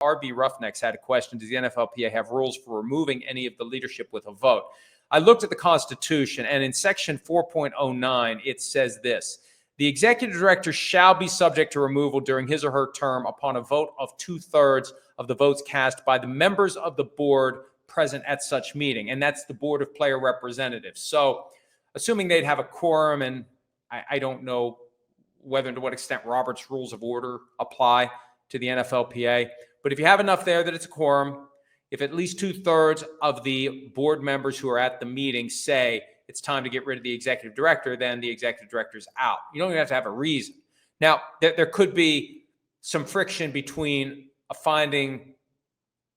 RB Roughnecks had a question. Does the NFLPA have rules for removing any of the leadership with a vote? I looked at the Constitution, and in Section 4.09, it says this: the executive director shall be subject to removal during his or her term upon a vote of 2/3 of the votes cast by the members of the board present at such meeting. And that's the Board of Player Representatives. So assuming they'd have a quorum, and I don't know whether and to what extent Robert's Rules of Order apply to the NFLPA, but if you have enough there that it's a quorum, if at least 2/3 of the board members who are at the meeting say it's time to get rid of the executive director, then the executive director's out. You don't even have to have a reason. Now, there could be some friction between a finding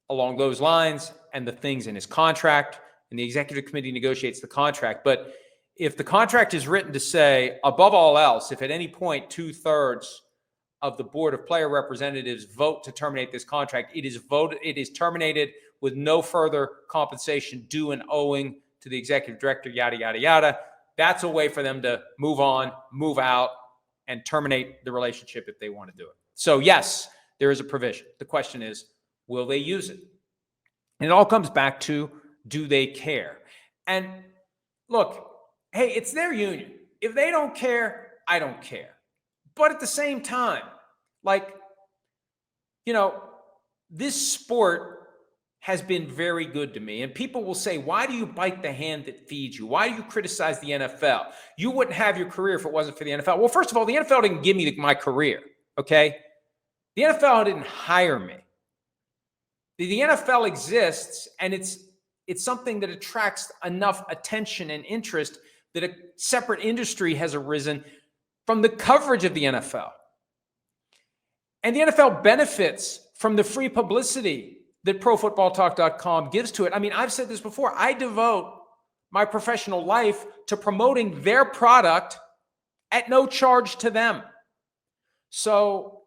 along those lines and the things in his contract, and the executive committee negotiates the contract. But if the contract is written to say, above all else, if at any point 2/3 of the Board of Player Representatives vote to terminate this contract, it is terminated with no further compensation due and owing to the executive director, yada, yada, yada. That's a way for them to move on, move out, and terminate the relationship if they want to do it. So yes, there is a provision. The question is, will they use it? And it all comes back to, do they care? And look, hey, it's their union. If they don't care, I don't care. But at the same time, this sport has been very good to me. And people will say, why do you bite the hand that feeds you? Why do you criticize the NFL? You wouldn't have your career if it wasn't for the NFL. Well, first of all, the NFL didn't give me my career, okay? The NFL didn't hire me. The NFL exists, and it's something that attracts enough attention and interest that a separate industry has arisen from the coverage of the NFL. And the NFL benefits from the free publicity that ProFootballTalk.com gives to it. I mean, I've said this before. I devote my professional life to promoting their product at no charge to them. So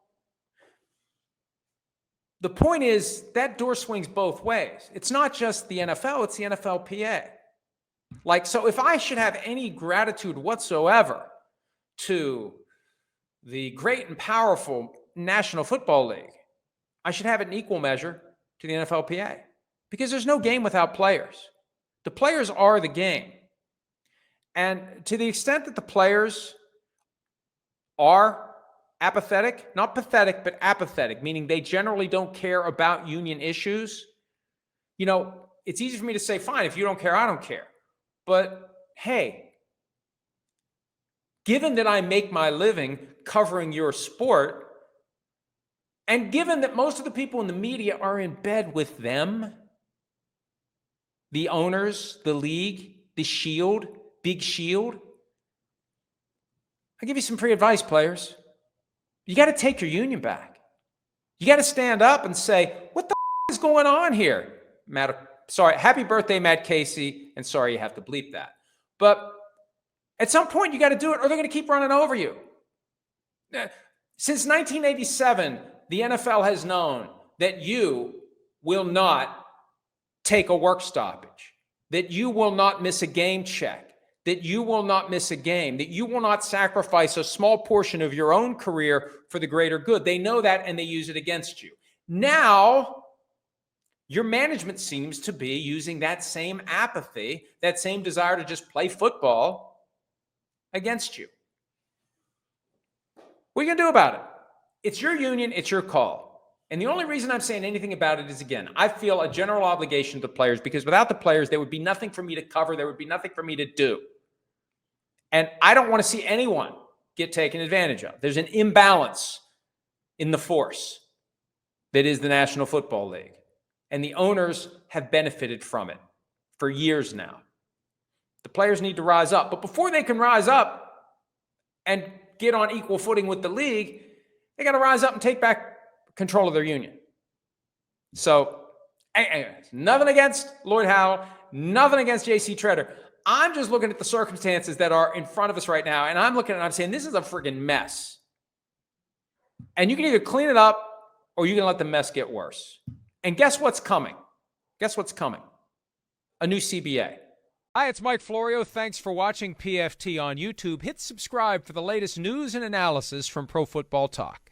the point is, that door swings both ways. It's not just the NFL, it's the NFLPA. So if I should have any gratitude whatsoever to the great and powerful National Football League, I should have it in equal measure to the NFLPA, because there's no game without players. The players are the game. And to the extent that the players are apathetic, not pathetic, but apathetic, meaning they generally don't care about union issues, it's easy for me to say, fine, if you don't care, I don't care. But hey, given that I make my living covering your sport, and given that most of the people in the media are in bed with them, the owners, the league, the shield, big shield, I'll give you some free advice, players. You got to take your union back. You got to stand up and say, what the is going on here? Happy birthday, Matt Casey, and sorry you have to bleep that. But at some point, you got to do it, or they're going to keep running over you. Since 1987, the NFL has known that you will not take a work stoppage, that you will not miss a game check, that you will not miss a game, that you will not sacrifice a small portion of your own career for the greater good. They know that, and they use it against you. Now, your management seems to be using that same apathy, that same desire to just play football against you. What are you going to do about it? It's your union. It's your call. And the only reason I'm saying anything about it is, again, I feel a general obligation to the players, because without the players, there would be nothing for me to cover. There would be nothing for me to do. And I don't want to see anyone get taken advantage of. There's an imbalance in the force that is the National Football League. And the owners have benefited from it for years now. The players need to rise up. But before they can rise up and get on equal footing with the league, they got to rise up and take back control of their union. So, nothing against Lloyd Howell, nothing against J.C. Treader. I'm just looking at the circumstances that are in front of us right now, and I'm looking at it and I'm saying, this is a freaking mess. And you can either clean it up or you can let the mess get worse. And guess what's coming? Guess what's coming? A new CBA. Hi, it's Mike Florio. Thanks for watching PFT on YouTube. Hit subscribe for the latest news and analysis from Pro Football Talk.